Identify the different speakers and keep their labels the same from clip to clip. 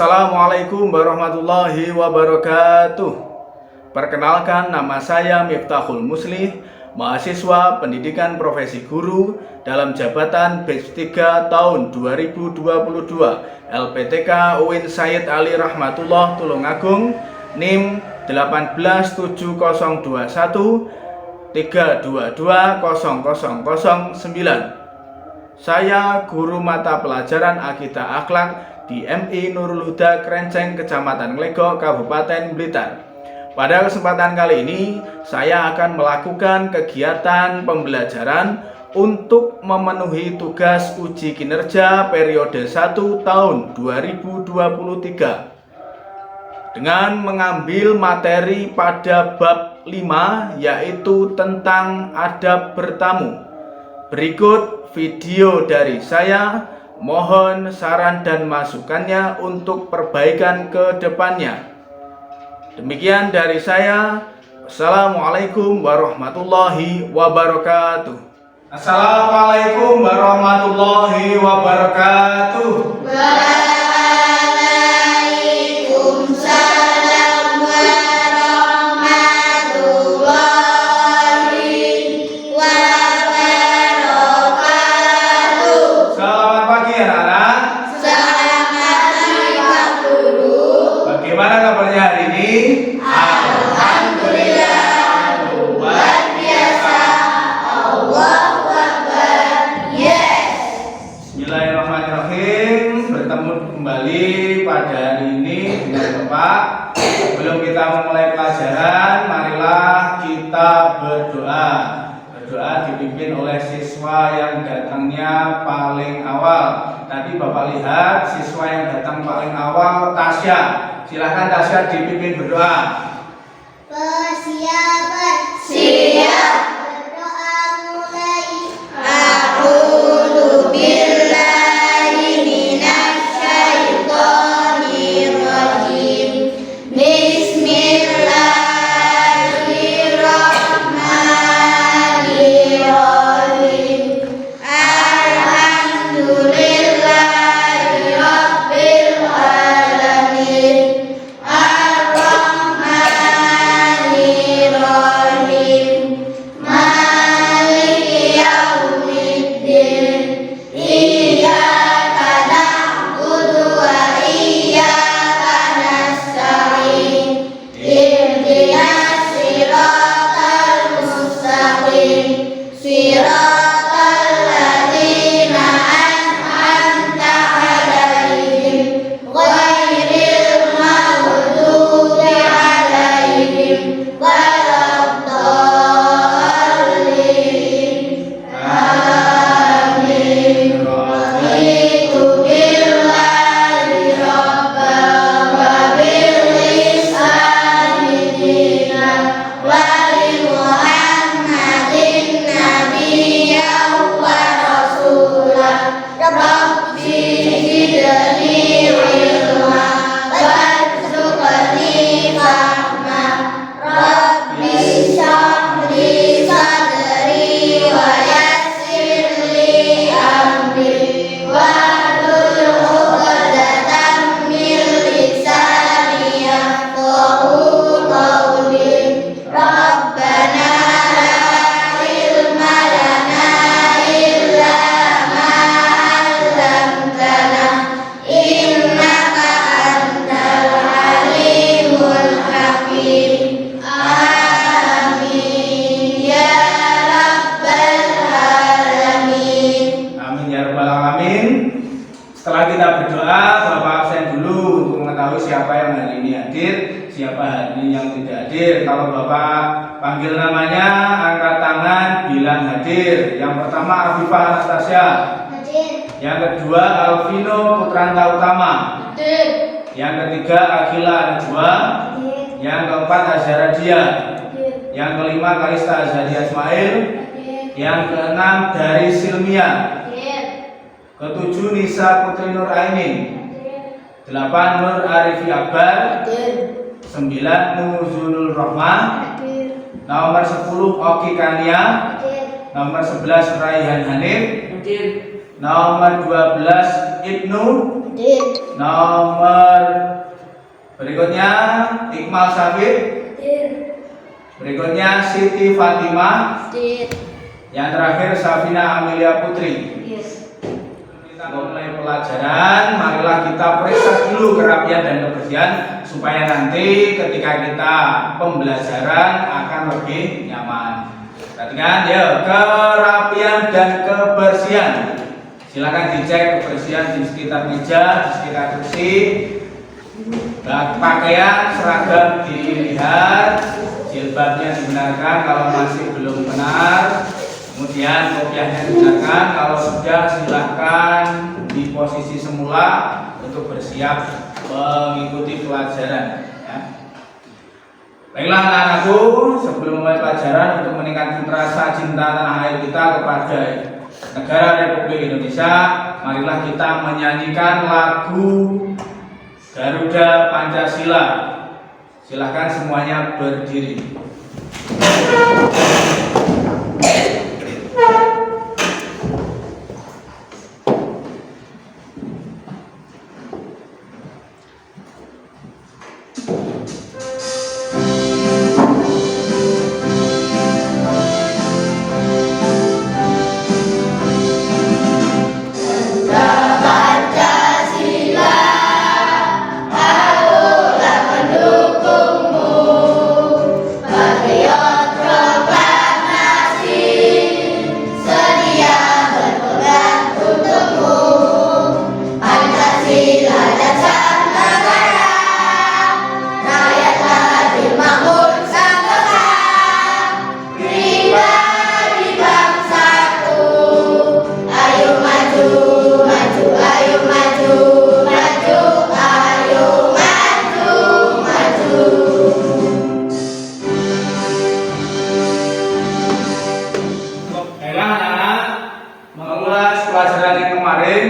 Speaker 1: Assalamualaikum warahmatullahi wabarakatuh. Perkenalkan, nama saya Miftahul Muslih, mahasiswa pendidikan profesi guru dalam jabatan batch 3 tahun 2022 LPTK UIN Sayyid Ali Rahmatullah Tulungagung, NIM 18721 3220009. Saya guru mata pelajaran Akidah Akhlak di MI Nurul Huda Krenceng, Kecamatan Nglegok, Kabupaten Blitar. Pada kesempatan kali ini, saya akan melakukan kegiatan pembelajaran untuk memenuhi tugas uji kinerja periode 1 tahun 2023 dengan mengambil materi pada bab 5, yaitu tentang adab bertamu. Berikut video dari saya, mohon saran dan masukannya untuk perbaikan ke depannya. Demikian dari saya. Assalamualaikum warahmatullahi wabarakatuh. Assalamualaikum warahmatullahi wabarakatuh. Bagaimana kabarnya hari ini?
Speaker 2: Alhamdulillah, luar biasa. Allahu Akbar. Yes.
Speaker 1: Bismillahirrahmanirrahim. Bertemu kembali pada hari ini dengan Bapak. Sebelum kita memulai pelajaran, marilah kita berdoa. Berdoa dipimpin oleh siswa yang datangnya paling awal. Tadi Bapak lihat siswa yang datang paling awal, Tasya. Silahkan Tasya dipimpin berdoa.
Speaker 2: Persiapan. Siap. Berdoa mulai. A'udzu billahi minasy syaithanir rajim. Bismillahirrahmanirrahim. Alhamdulillahi rabbil alamin.
Speaker 1: Setelah kita berdoa, Bapak absen dulu untuk mengetahui siapa yang hari ini hadir, siapa hari ini yang tidak hadir. Kalau Bapak panggil namanya, angkat tangan, bilang hadir. Yang pertama Afifah Anastasia.
Speaker 2: Hadir.
Speaker 1: Yang kedua Alvino Putranta Utama.
Speaker 2: Hadir.
Speaker 1: Yang ketiga Akila Najwa.
Speaker 2: Hadir.
Speaker 1: Yang keempat Azhara Dia.
Speaker 2: Hadir.
Speaker 1: Yang kelima Kalista Azadia Ismail.
Speaker 2: Hadir.
Speaker 1: Yang keenam dari Silmia. Ketujuh Nisa Putri Nur Ainin. 8 Nur Arifi Akbar. 9 Nuzulul Rahmah. Nomor 10 Oki Kania. Nomor 11 Raihan Hanif. Nomor 12 Ibnu.
Speaker 2: Udin.
Speaker 1: Nomor berikutnya Iqmal Syafid.
Speaker 2: Udin.
Speaker 1: Berikutnya Siti Fatimah.
Speaker 2: Udin.
Speaker 1: Yang terakhir Safina Amelia Putri.
Speaker 2: Yes.
Speaker 1: Kita mulai pelajaran, marilah kita periksa dulu kerapian dan kebersihan supaya nanti ketika kita pembelajaran akan lebih nyaman. Perhatikan ya, kerapian dan kebersihan. Silakan dicek kebersihan di sekitar meja, di sekitar kursi. Pakaian seragam dilihat, jilbabnya dibenarkan kalau masih belum benar. Kemudian kopiahnya digunakan, kalau sudah silahkan di posisi semula untuk bersiap mengikuti pelajaran. Ya. Baiklah anak-anakku, sebelum mulai pelajaran untuk meningkatkan rasa cinta tanah air kita kepada negara Republik Indonesia, marilah kita menyanyikan lagu Garuda Pancasila. Silahkan semuanya berdiri.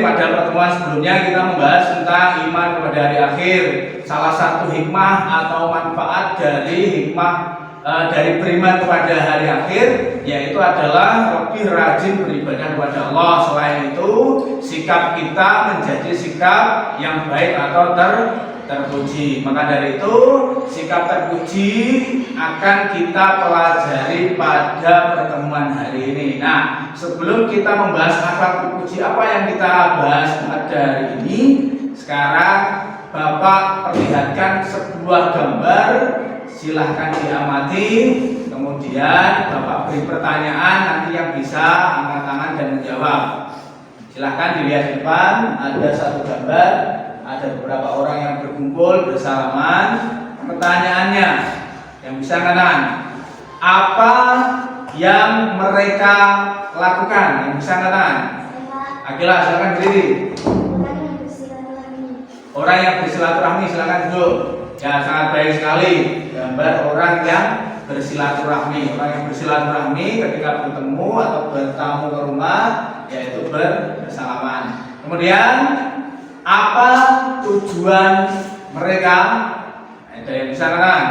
Speaker 1: Pada pertemuan sebelumnya kita membahas tentang iman kepada hari akhir. Salah satu hikmah atau manfaat dari hikmah dari beriman kepada hari akhir yaitu adalah lebih rajin beribadah kepada Allah. Selain itu, sikap kita menjadi sikap yang baik atau terpuji. Maka dari itu, sikap terpuji akan kita pelajari pada pertemuan hari ini. Nah, sebelum kita membahas akhlak terpuji, apa yang kita bahas pada hari ini, sekarang Bapak perlihatkan sebuah gambar. Silahkan diamati, kemudian Bapak beri pertanyaan, nanti yang bisa angkat tangan dan menjawab. Silahkan dilihat di depan, ada satu gambar, ada beberapa orang yang berkumpul bersalaman. Pertanyaannya, yang bisa angkat tangan, apa yang mereka lakukan? Yang bisa angkat tangan. Akila, silahkan berdiri. Orang yang bersilaturahmi, silahkan duduk. Ya, sangat baik sekali. Gambar orang yang bersilaturahmi. Orang yang bersilaturahmi ketika bertemu atau bertamu ke rumah, yaitu bersalaman. Kemudian, apa tujuan mereka? Ada yang bisa kan?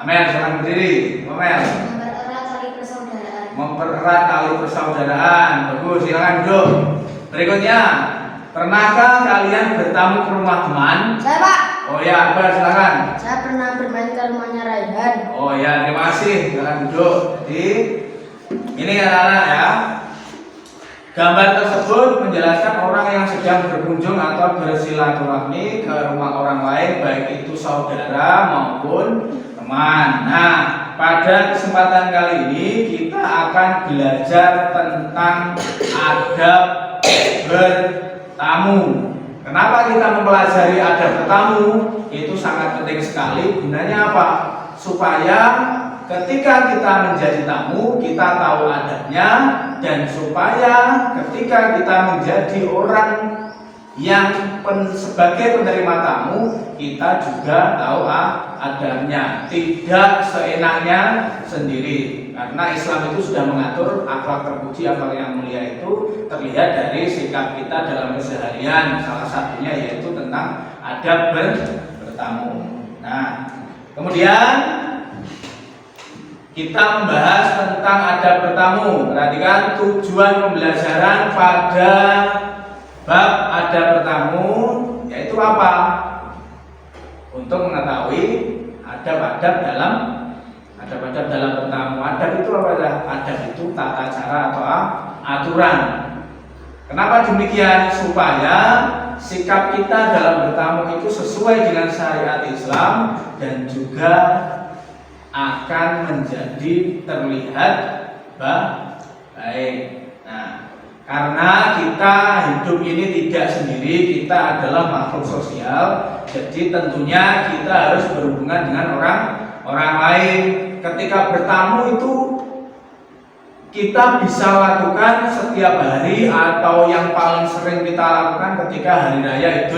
Speaker 1: Amel, silahkan berdiri. Amel. Mempererat tali persaudaraan. Bagus, silahkan duduk. Berikutnya, pernahkah kalian bertamu ke rumah teman?
Speaker 2: Saya, Pak.
Speaker 1: Oh ya, Akbar, silakan.
Speaker 2: Saya pernah bermain ke rumahnya Raihan.
Speaker 1: Oh ya, terima kasih. Silakan duduk. Jadi, ini anak-anak ya. Gambar tersebut menjelaskan orang yang sedang berkunjung atau bersilaturahmi ke rumah orang lain, baik itu saudara maupun teman. Nah, pada kesempatan kali ini kita akan belajar tentang adab bertamu. Kenapa kita mempelajari adab bertamu? Itu sangat penting sekali. Gunanya apa? Supaya ketika kita menjadi tamu, kita tahu adabnya, dan supaya ketika kita menjadi orang yang sebagai penerima tamu, kita juga tahu adabnya. Tidak seenaknya sendiri. Karena Islam itu sudah mengatur akhlak terpuji, akhlak yang mulia itu terlihat dari sikap kita dalam keseharian. Salah satunya yaitu tentang adab bertamu. Nah, kemudian kita membahas tentang adab bertamu. Perhatikan tujuan pembelajaran pada bab adab bertamu yaitu apa? Untuk mengetahui adab-adab dalam bertamu. Adab itu apa ya? Adab itu tata cara atau aturan. Kenapa demikian? Supaya sikap kita dalam bertamu itu sesuai dengan syariat Islam dan juga akan menjadi terlihat baik. Nah, karena kita hidup ini tidak sendiri, kita adalah makhluk sosial. Jadi tentunya kita harus berhubungan dengan orang lain. Ketika bertamu itu kita bisa lakukan setiap hari atau yang paling sering kita lakukan ketika hari raya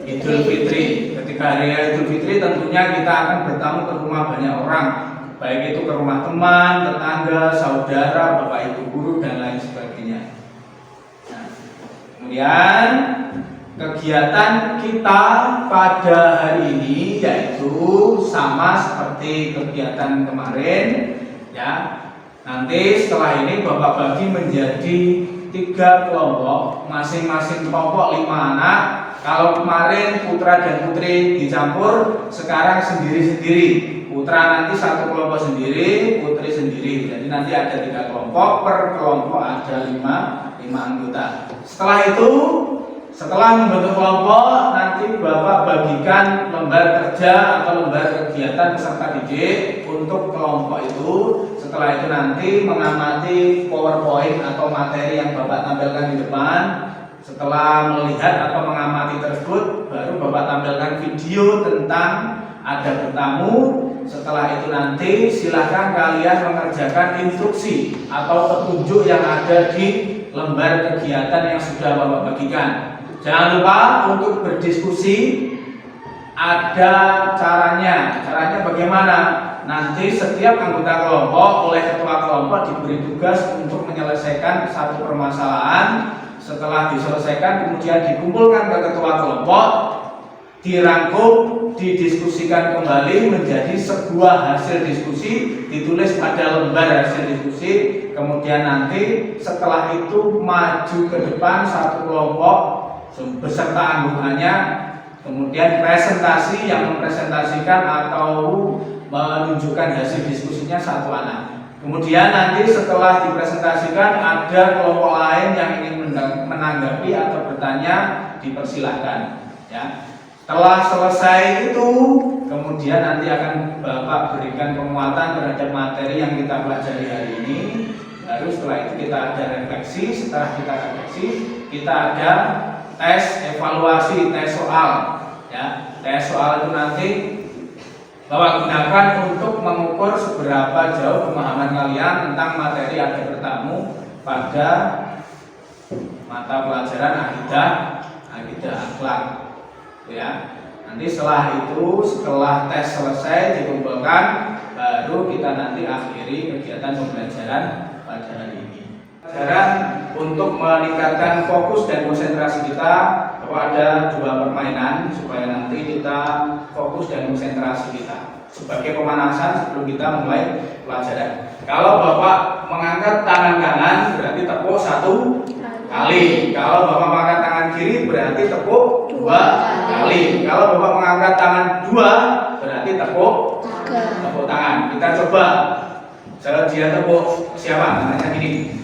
Speaker 1: Idul Fitri. Ketika hari raya Idul Fitri tentunya kita akan bertamu ke rumah banyak orang, baik itu ke rumah teman, tetangga, saudara, bapak ibu guru dan lain sebagainya. Nah, kemudian kegiatan kita pada hari ini yaitu sama seperti kegiatan kemarin ya. Nanti setelah ini Bapak bagi menjadi 3 kelompok, masing-masing kelompok 5 anak. Kalau kemarin putra dan putri dicampur, sekarang sendiri-sendiri. Putra nanti 1 kelompok sendiri, putri sendiri. Jadi nanti ada 3 kelompok, per kelompok ada 5 anggota. Setelah membentuk kelompok, nanti Bapak bagikan lembar kerja atau lembar kegiatan peserta didik untuk kelompok itu. Setelah itu nanti mengamati PowerPoint atau materi yang Bapak tampilkan di depan. Setelah melihat atau mengamati tersebut, baru Bapak tampilkan video tentang adab bertamu. Setelah itu nanti silahkan kalian mengerjakan instruksi atau petunjuk yang ada di lembar kegiatan yang sudah Bapak bagikan. Jangan lupa untuk berdiskusi. Ada caranya. Caranya bagaimana? Nanti setiap anggota kelompok oleh ketua kelompok diberi tugas untuk menyelesaikan satu permasalahan. Setelah diselesaikan kemudian dikumpulkan ke ketua kelompok, dirangkum, didiskusikan kembali menjadi sebuah hasil diskusi, ditulis pada lembar hasil diskusi. Kemudian nanti setelah itu maju ke depan satu kelompok beserta anggotanya, kemudian presentasi yang mempresentasikan atau menunjukkan hasil diskusinya 1 anak. Kemudian nanti setelah dipresentasikan ada kelompok lain yang ingin menanggapi atau bertanya, dipersilahkan ya. Setelah selesai itu kemudian nanti akan Bapak berikan penguatan terhadap materi yang kita pelajari hari ini. Baru setelah itu kita ada refleksi. Setelah kita refleksi, kita ada tes evaluasi, tes soal ya. Tes soal itu nanti Bapak gunakan untuk mengukur seberapa jauh pemahaman kalian tentang materi adab bertamu pada mata pelajaran akidah akhlak ya. Nanti setelah tes selesai dikumpulkan, baru kita nanti akhiri kegiatan pembelajaran pada hari ini. Pelajaran untuk meningkatkan fokus dan konsentrasi kita, ada 2 permainan supaya nanti kita fokus dan konsentrasi kita sebagai pemanasan sebelum kita mulai pelajaran. Kalau Bapak mengangkat tangan kanan berarti tepuk 1 kali. Kalau Bapak mengangkat tangan kiri berarti tepuk 2 kali. Kalau Bapak mengangkat tangan 2 berarti tepuk tangan. Kita coba. Dia tepuk siapa? Tangannya gini.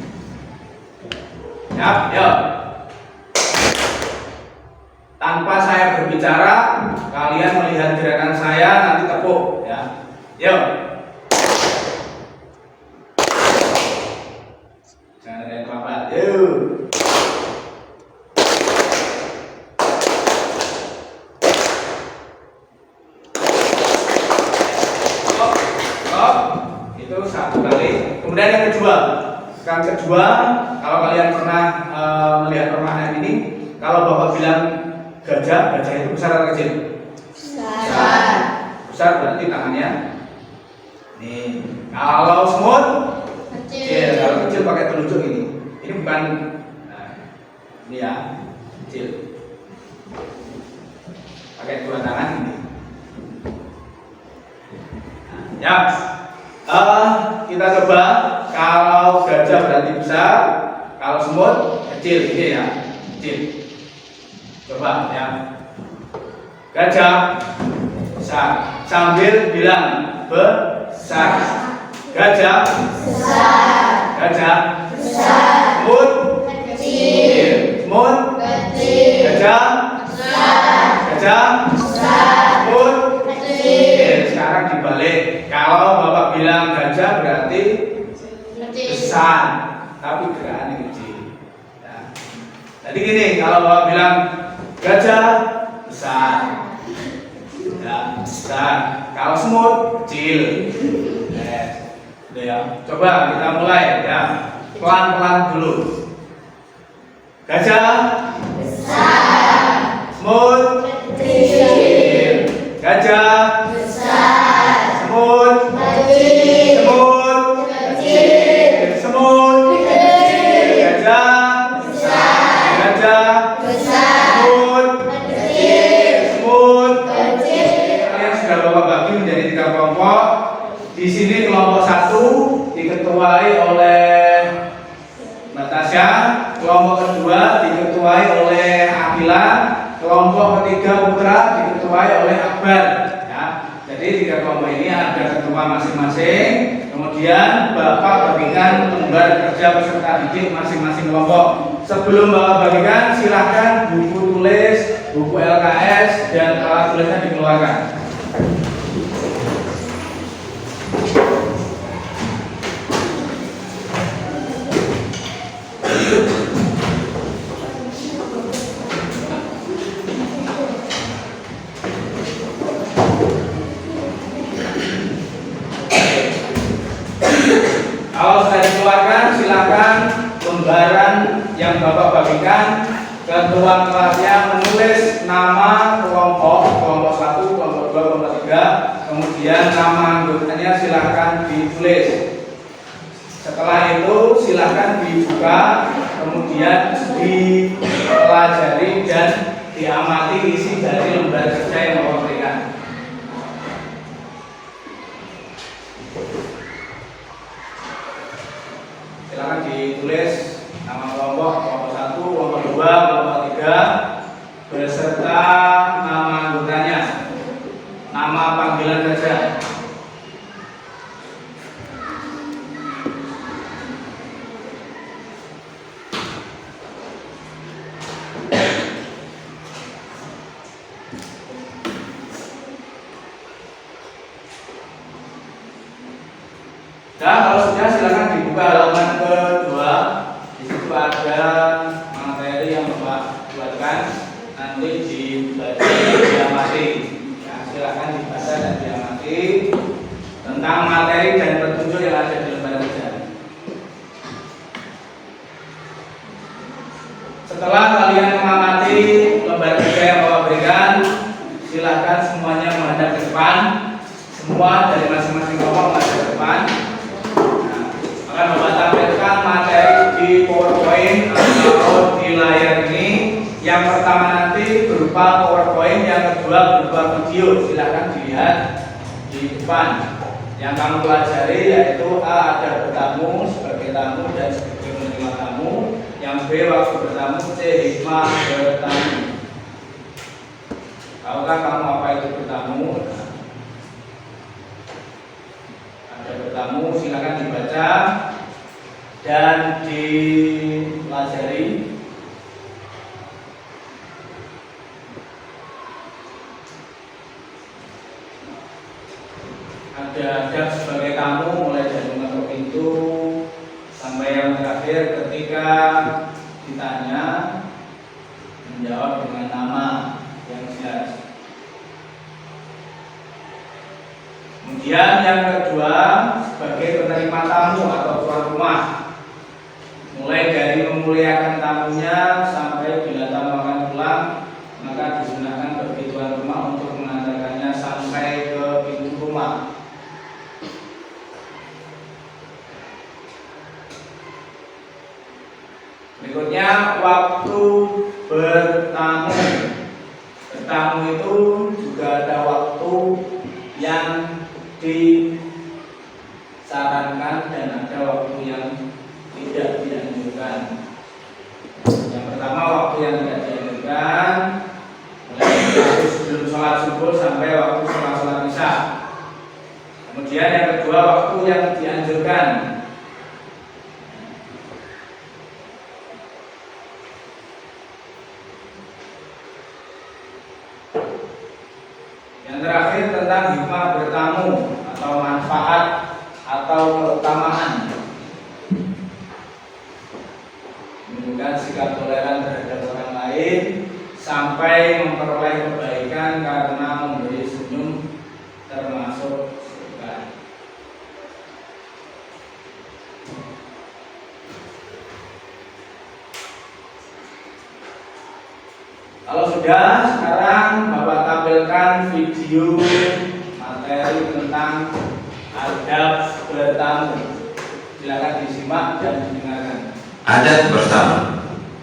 Speaker 1: Yuk. Tanpa saya berbicara, kalian melihat gerakan saya, nanti tepuk ya. Yuk. Jangan ada yang terlambat. Yuk. Stop. Itu 1 kali. Kemudian yang kedua. Kalau kalian pernah melihat permainan ini, kalau Bapak bilang gajah itu besar atau kecil? Besar berarti tangannya nih. Kalau semut kecil. Kalau kecil pakai telunjuk ini. Ini bukan ini ya, kecil. Pakai 2 tangan ini. Ya. Kita coba. Kalau gajah berarti besar, kalau semut kecil, ini ya, kecil. Coba ya. Gajah besar. Sambil bilang besar. Gajah besar. Gajah besar. Semut kecil. Semut kecil. Gajah besar. Gajah besar. Semut kecil. Sekarang dibalik. Kalau Bapak bilang gajah berarti besar, tapi gerakannya kecil. Nah, jadi gini, kalau Bapak bilang gajah besar, ya, besar. Kalau semut kecil. Udah ya. Coba kita mulai ya. Pelan-pelan dulu. Gajah besar. Semut kecil. Gajah besar. Semut kecil. Semut kecil. Semut kecil. Gajah besar. Gajah besar. Semut kecil. Semut kecil. Kalian sudah Bapak bagi menjadi 3 kelompok. Di sini kelompok 1 diketuai oleh Natasha, kelompok kedua diketuai oleh Akila, kelompok ketiga Putra diketuai oleh Akbar. Ya, jadi 3 kelompok ini ada ketua masing-masing. Kemudian Bapak bagikan lembar kerja peserta didik masing-masing kelompok. Sebelum Bapak bagikan, silahkan buku tulis, buku LKS dan alat tulisnya dikeluarkan. Kalau sudah dikeluarkan, silakan lembaran yang Bapak bagikan, ketua kelasnya menulis nama kelompok 1, kelompok 2, kelompok 3, kemudian nama anggotanya silakan ditulis. Setelah itu silakan dibuka, kemudian dipelajari dan diamati isi dari lembar kerja yang Bapak berikan. Silakan ditulis nama kelompok 1, kelompok 2, kelompok 3 beserta nama anggotanya, nama panggilan kerja. Dan kalau sudah silakan dibuka halaman kedua. Di situ ada materi yang Bapak buatkan, nanti dibaca dan diamati. Ya, silakan dibaca dan diamati tentang materi dan petunjuk yang ada di lembar kerja. Setelah kalian mengamati lembar kerja yang Bapak berikan, silakan semuanya menghadap ke depan. Semua dari masing-masing kelompok menghadap ke depan. Akan Bapak tampilkan materi di PowerPoint atau di layar ini. Yang pertama nanti berupa PowerPoint, yang kedua berupa video. Silakan dilihat di depan. Yang kamu pelajari yaitu A, ada bertamu sebagai tamu dan sebagai penerima tamu. Yang B, waktu bertamu. C, hikmah bertamu. Tahukah kamu apa itu bertamu? Ada bertamu, silakan dibaca dan dipelajari. Ada adab sebagai tamu, mulai dari mengetuk pintu sampai yang terakhir ketika ditanya menjawab dengan nama yang jelas. Kemudian yang kedua sebagai penerima tamu atau tuan rumah, mulai dari memuliakan tamunya sampai bila tamu akan pulang, maka digunakan bagi tuan rumah untuk mengantarkannya sampai ke pintu rumah. Berikutnya waktu bertamu. Bertamu itu juga ada waktu yang disarankan dan ada waktu yang tidak dianjurkan. Yang pertama waktu yang tidak dianjurkan, mulai sebelum sholat subuh sampai waktu sholat isya. Kemudian yang kedua, waktu yang dianjurkan. Yang terakhir tentang hikmah bertamu atau manfaat atau keutamaan. Menunjukkan sikap toleran terhadap orang lain sampai memperoleh kebaikan karena memberi senyum termasuk surga. Kalau sudah, sekarang Bapak tampilkan video materi tentang adab bertamu. Silakan disimak dan didengarkan.
Speaker 3: Adab bertamu.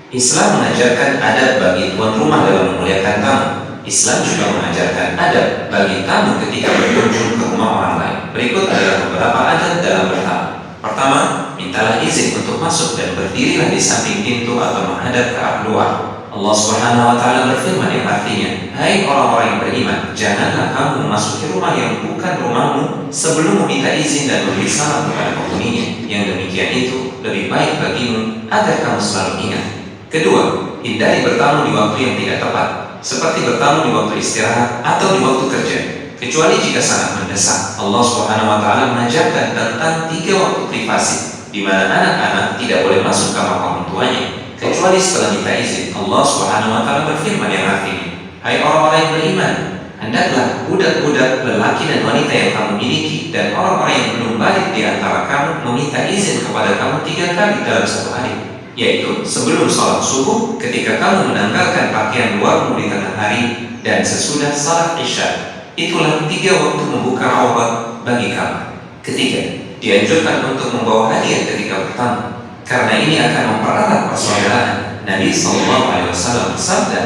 Speaker 3: Islam mengajarkan adab bagi tuan rumah dalam memuliakan tamu. Islam juga mengajarkan adab bagi tamu ketika berkunjung ke rumah orang lain. Berikut adalah beberapa adab dalam bertamu. Pertama, mintalah izin untuk masuk dan berdirilah di samping pintu atau menghadap ke arah luar. Allah Subhanahu wa Ta'ala berfirman yang artinya, hai orang-orang yang beriman, janganlah kamu memasuki rumah yang bukan rumahmu sebelum meminta izin dan memberi salam kepada penghuninya. Yang demikian itu lebih baik bagimu agar kamu selalu ingat. Kedua, hindari bertamu di waktu yang tidak tepat, seperti bertamu di waktu istirahat atau di waktu kerja, kecuali jika sangat mendesak. Allah Subhanahu wa Ta'ala mengajarkan tentang 3 waktu privasi, di mana anak-anak tidak boleh masuk kamar orang tuanya kecuali setelah minta izin. Allah Subhanahu wa Ta'ala berfirman yang artinya, hai orang-orang yang beriman, hendaklah budak-budak lelaki dan wanita yang kamu miliki dan orang-orang yang belum balik di antara kamu meminta izin kepada kamu 3 kali dalam satu hari, yaitu sebelum sholat subuh, ketika kamu menanggalkan pakaian luarmu di tengah hari, dan sesudah salat isya. Itulah 3 waktu membuka aurat bagi kamu. Ketiga, dianjurkan untuk membawa hadiah ketika bertamu, karena ini akan mempererat persaudaraan. Nabi SAW bersabda,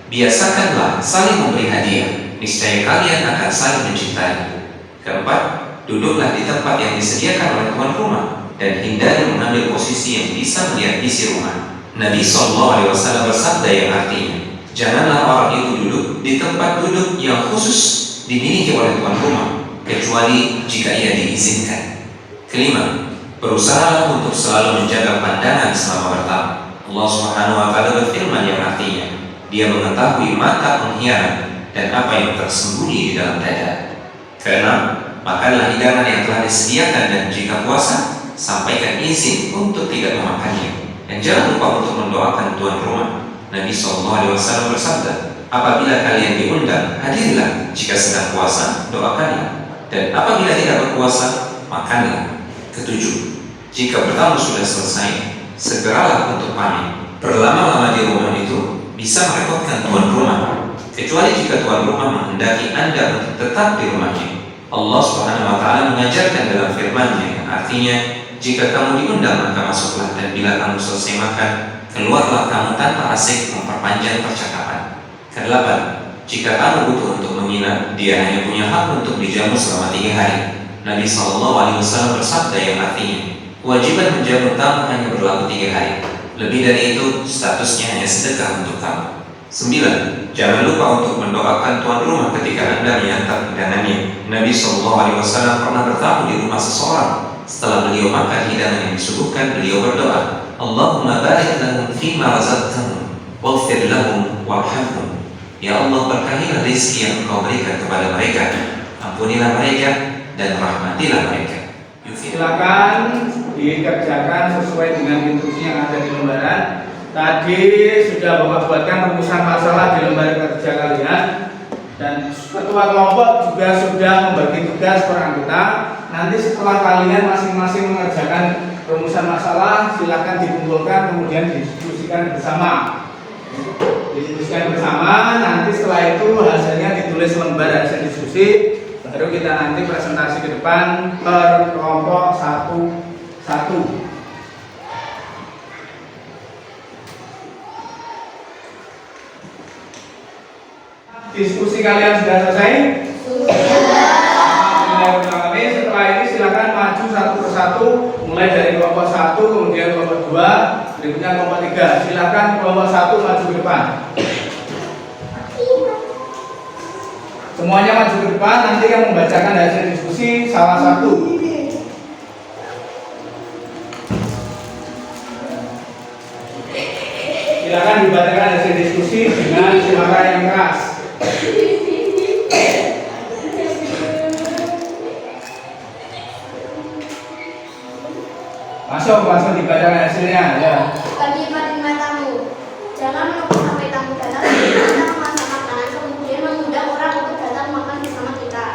Speaker 3: biasakanlah saling memberi hadiah, niscaya kalian akan saling mencintai. Keempat, duduklah di tempat yang disediakan oleh tuan rumah dan hindari mengambil posisi yang bisa melihat isi rumah. Nabi SAW bersabda yang artinya, janganlah orang itu duduk di tempat duduk yang khusus dimiliki oleh tuan rumah, kecuali jika ia diizinkan. Kelima, berusahalah untuk selalu menjaga pandangan selama bertamu. Allah Subhanahu wa Ta'ala berfirman yang artinya, dia mengetahui mata pengkhianat dan apa yang tersembunyi di dalam dada. Keenam, makanlah hidangan yang telah disediakan dan jika puasa, sampaikan izin untuk tidak memakannya. Dan jangan lupa untuk mendoakan tuan rumah. Nabi SAW bersabda, apabila kalian diundang, hadirlah. Jika sedang puasa, doakanlah. Dan apabila tidak berpuasa, makanlah. Ketujuh, jika bertamu sudah selesai, segeralah untuk pamit. Berlama-lama di rumah itu bisa merepotkan tuan rumah, kecuali jika tuan rumah menghendaki Anda untuk tetap di rumahnya. Allah Subhanahu wa Ta'ala mengajarkan dalam firman-Nya yang artinya, jika kamu diundang maka masuklah, dan bila kamu selesai makan, keluarlah kamu tanpa asik memperpanjang percakapan. Kedelapan, jika kamu butuh untuk menginap, dia hanya punya hak untuk dijamu selama 3 hari. Nabi SAW bersabda yang artinya, kewajiban menjamu tamu hanya berlaku 3 hari. Lebih dari itu, statusnya hanya sedekah untuk tamu. 9. Jangan lupa untuk mendoakan tuan rumah ketika Anda menyantap hidangannya. Nabi SAW pernah bertamu di rumah seseorang. Setelah beliau makan hidangan yang disuguhkan, beliau berdoa, Allahumma barik lahum fima razaqtahum waghfir lahum warhamhum. Ya Allah, berkahilah rezeki yang Engkau berikan kepada mereka, ampunilah mereka dan rahmatilah mereka.
Speaker 1: Silakan dikerjakan sesuai dengan instruksi yang ada di lembaran. Tadi sudah Bapak buatkan rumusan masalah di lembar kerja kalian, dan ketua kelompok juga sudah membagi tugas per anggota. Nanti setelah kalian masing-masing mengerjakan rumusan masalah, silakan dikumpulkan kemudian didiskusikan bersama. Didiskusikan bersama, nanti setelah itu hasilnya ditulis lembar hasil diskusi. Baru kita nanti presentasi ke depan per kelompok satu-satu. Diskusi kalian sudah selesai? Sudah. Setelah ini silakan maju satu persatu, mulai dari kelompok 1, kemudian kelompok 2, berikutnya kelompok 3. Silakan kelompok 1 maju ke depan. Semuanya maju ke depan, nanti yang membacakan hasil diskusi salah satu. Silakan dibacakan hasil diskusi dengan suara yang keras. Masuk dibacakan hasilnya ya.
Speaker 2: Bagi penerima tamu, jangan menunggu sampai tamu datang kita memasak makanan kemudian mengundang orang untuk datang makan bersama kita.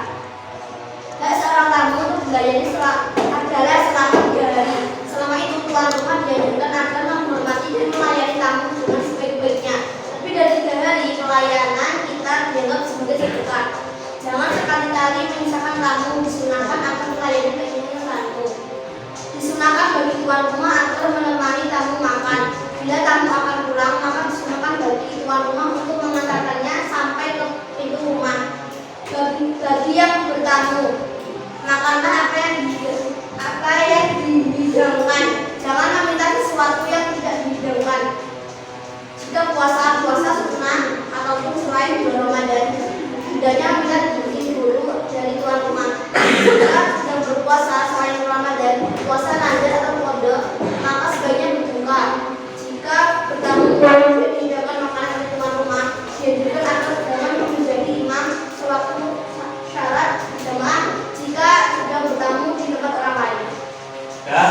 Speaker 2: Hak seorang tamu untuk dilayani adalah selama 3 hari. Selama itu tuan rumah dianjurkan agar menghormati dan melayani tamu dengan sebaik-baiknya. Lebih dari 3 hari pelayanan kita dianggap sebagai sedekah. Jangan sekali-kali memisahkan tamu, disunahkan agar melayani baik-baiknya tamu. Disunahkan bagi tuan rumah agar menemani tamu makan. Bila tamu akan pulang, maka disunahkan bagi tuan rumah untuk mengantarkannya sampai ke pintu rumah. Bagi yang bertamu, makanlah apa yang dihidangkan. Jangan meminta sesuatu yang tidak dihidangkan. Jika puasa sunnah ataupun selain bulan Ramadan, hendaknya minta dibikin dulu dari tuan rumah. Jika sedang berpuasa selain Ramadan, puasa nazar atau qada, maka sebaiknya berbuka. Jika bertamu dan dihidangkan makanan oleh tuan rumah, dianjurkan agar jangan menjadi imam sewaktu syarat jamaah jika sedang bertamu di tempat orang lain.
Speaker 1: Ya,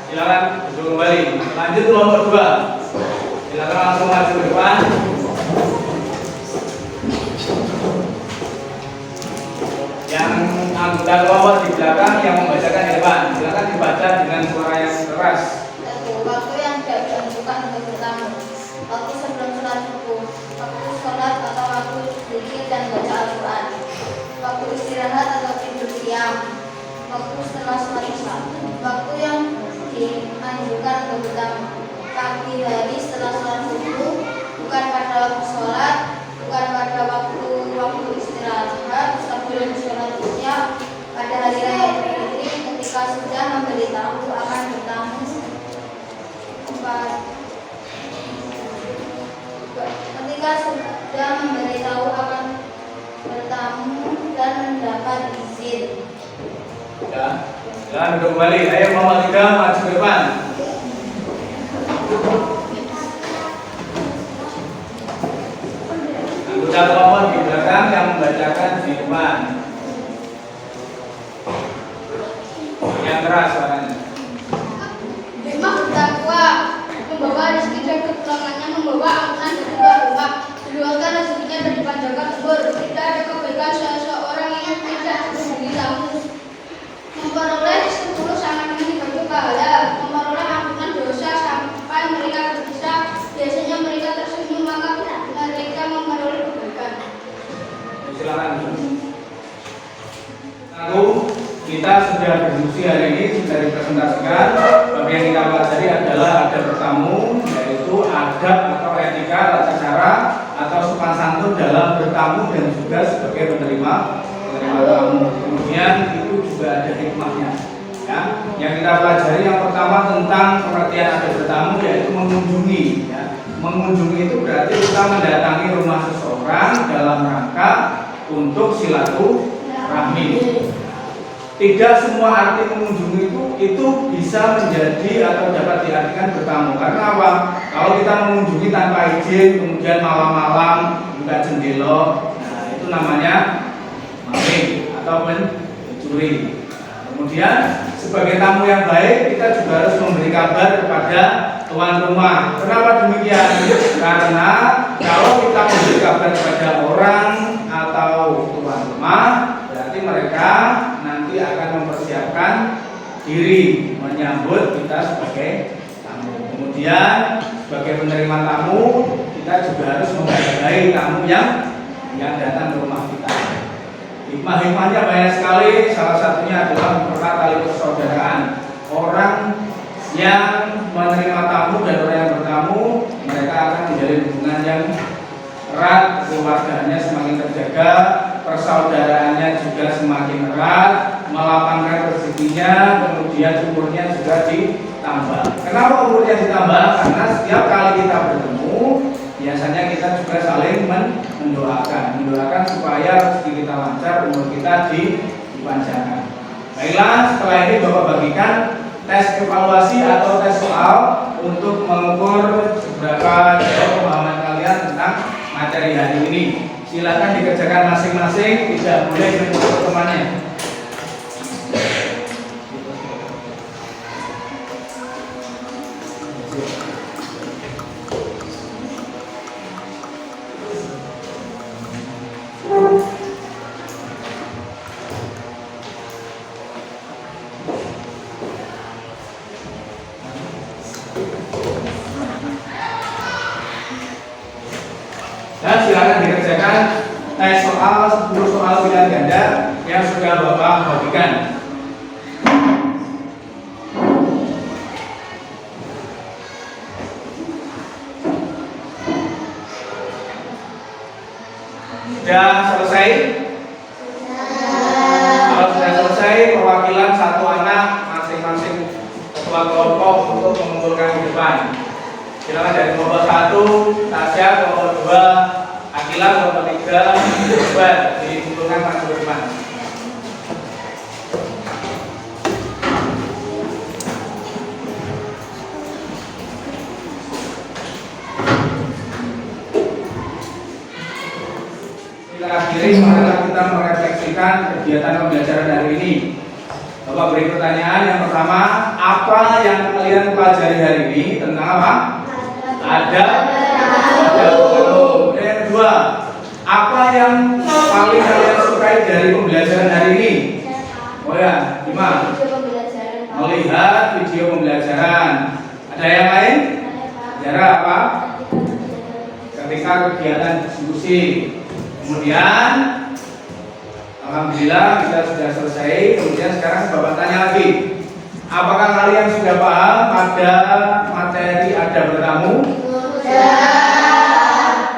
Speaker 1: silakan duduk kembali. Lanjut kelompok 2. Silakan langsung maju ke depan. Yang anggota kelompok di belakang yang membacakan di depan, silakan dibaca dengan suara yang keras.
Speaker 2: Waktu yang tidak dianjurkan untuk bertamu, waktu sebelum sholat subuh, waktu sholat atau waktu zikir dan baca Al-Quran, waktu istirahat atau tidur siang, waktu setelah sholat isya, waktu yang dianjurkan untuk bertamu, pagi hari setelah sholat subuh, bukan pada waktu sholat, bukan pada waktu istirahat, sebelum sholat isya, pada hari raya Idul Fitri ketika sudah memberitahu akan bertamu. Ketika sudah memberitahu akan bertamu dan mendapat izin.
Speaker 1: Ya, silakan duduk kembali. Ayo kelompok 3 maju ke depan. Anggota kelompok di belakang yang membacakan di depan. Yang keras suaranya.
Speaker 2: Bima bertakwa, membawa rezeki dan kepulangannya, membawa ampunan dari Tuhan rumah, mendoakan rezekinya dan dipanjangkan umur. Tidak ada kebaikan seseorang yang tidak menjadi tamu. Memperoleh 10 sama dengan 30 pahala, memperoleh ampunan dosa sampai mereka berpisah. Biasanya mereka tersenyum, maka mereka memperoleh kebaikan.
Speaker 1: Silakan. Kita sudah berdiskusi hari ini, sudah dipresentasikan. Bab yang kita pelajari adalah adab bertamu, yaitu adab atau etika, tata cara atau sopan santun dalam bertamu dan juga sebagai penerima tamu. Kemudian itu juga ada hikmahnya. Ya. Yang kita pelajari yang pertama tentang pengertian adab bertamu yaitu mengunjungi. Ya. Mengunjungi itu berarti kita mendatangi rumah seseorang dalam rangka untuk silaturahmi. Tidak semua arti mengunjungi itu bisa menjadi atau dapat diartikan bertamu. Karena apa? Kalau kita mengunjungi tanpa izin, kemudian malam-malam buka jendela, nah itu namanya maling atau pencuri. Kemudian sebagai tamu yang baik kita juga harus memberi kabar kepada tuan rumah. Kenapa demikian? Karena kalau kita memberi kabar kepada orang atau tuan rumah, berarti mereka nanti akan mempersiapkan diri menyambut kita sebagai tamu. Kemudian sebagai penerima tamu kita juga harus menghargai tamu yang datang ke rumah kita. Hikmah-hikmahnya banyak sekali. Salah satunya adalah mempererat tali persaudaraan. Orang yang menerima tamu dan orang yang bertamu, mereka akan menjalin hubungan yang erat, keluarganya semakin terjaga, persaudaraannya juga semakin erat, melapangkan rezekinya, kemudian umurnya juga ditambah. Kenapa umurnya ditambah? Karena setiap kali kita bertemu, biasanya kita juga saling mendoakan supaya rezeki kita lancar, umur kita dipanjangkan. Baiklah, setelah ini Bapak bagikan tes evaluasi atau tes soal untuk mengukur seberapa jauh pemahaman kalian tentang materi hari ini. Silakan dikerjakan masing-masing, tidak boleh menurut temannya. Dan silakan dikerjakan tes soal 10 soal pilihan ganda yang sudah Bapak bagikan. Sudah selesai? Kalau sudah selesai, perwakilan satu anak masing-masing ketua kelompok untuk mengumpulkan di depan. Silakan dari kelompok 1, Tasya, kelompok 2, Akila, kelompok 3, buat dikumpulkan masuk ke depan. Kita akhiri, marilah kita merefleksikan kegiatan pembelajaran hari ini. Bapak beri pertanyaan yang pertama, apa yang kalian pelajari hari ini tentang apa? Ada. Yang kedua, apa yang paling kalian sukai dari pembelajaran hari ini? Oh ya, gimana? Melihat video pembelajaran. Ada yang lain? Cara apa? Ketika kegiatan diskusi. Kemudian, alhamdulillah kita sudah selesai. Kemudian sekarang Bapak tanya lagi, apakah kalian sudah paham pada materi ada bertamu?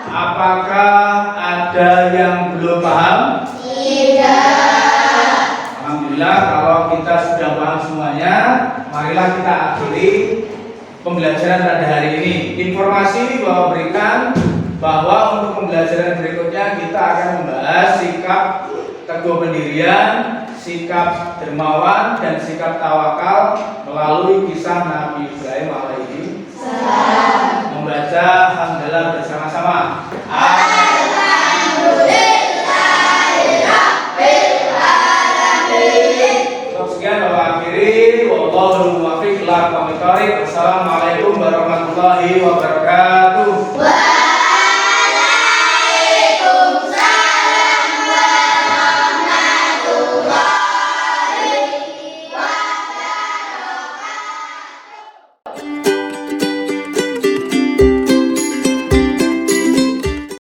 Speaker 1: Apakah ada yang belum paham?
Speaker 2: Tidak.
Speaker 1: Alhamdulillah, kalau kita sudah paham semuanya, marilah kita akhiri pembelajaran pada hari ini. Informasi Bapak berikan bahwa untuk pembelajaran berikutnya kita akan membahas sikap teguh pendirian, sikap dermawan, dan sikap tawakal melalui kisah Nabi Ibrahim alaihi salam. Membaca hamdalah bersama-sama. Cukup sekian Bapak akhiri. Wallahul muwaffiq ila aqwamit thoriq. Wassalamualaikum warahmatullahi wabarakatuh.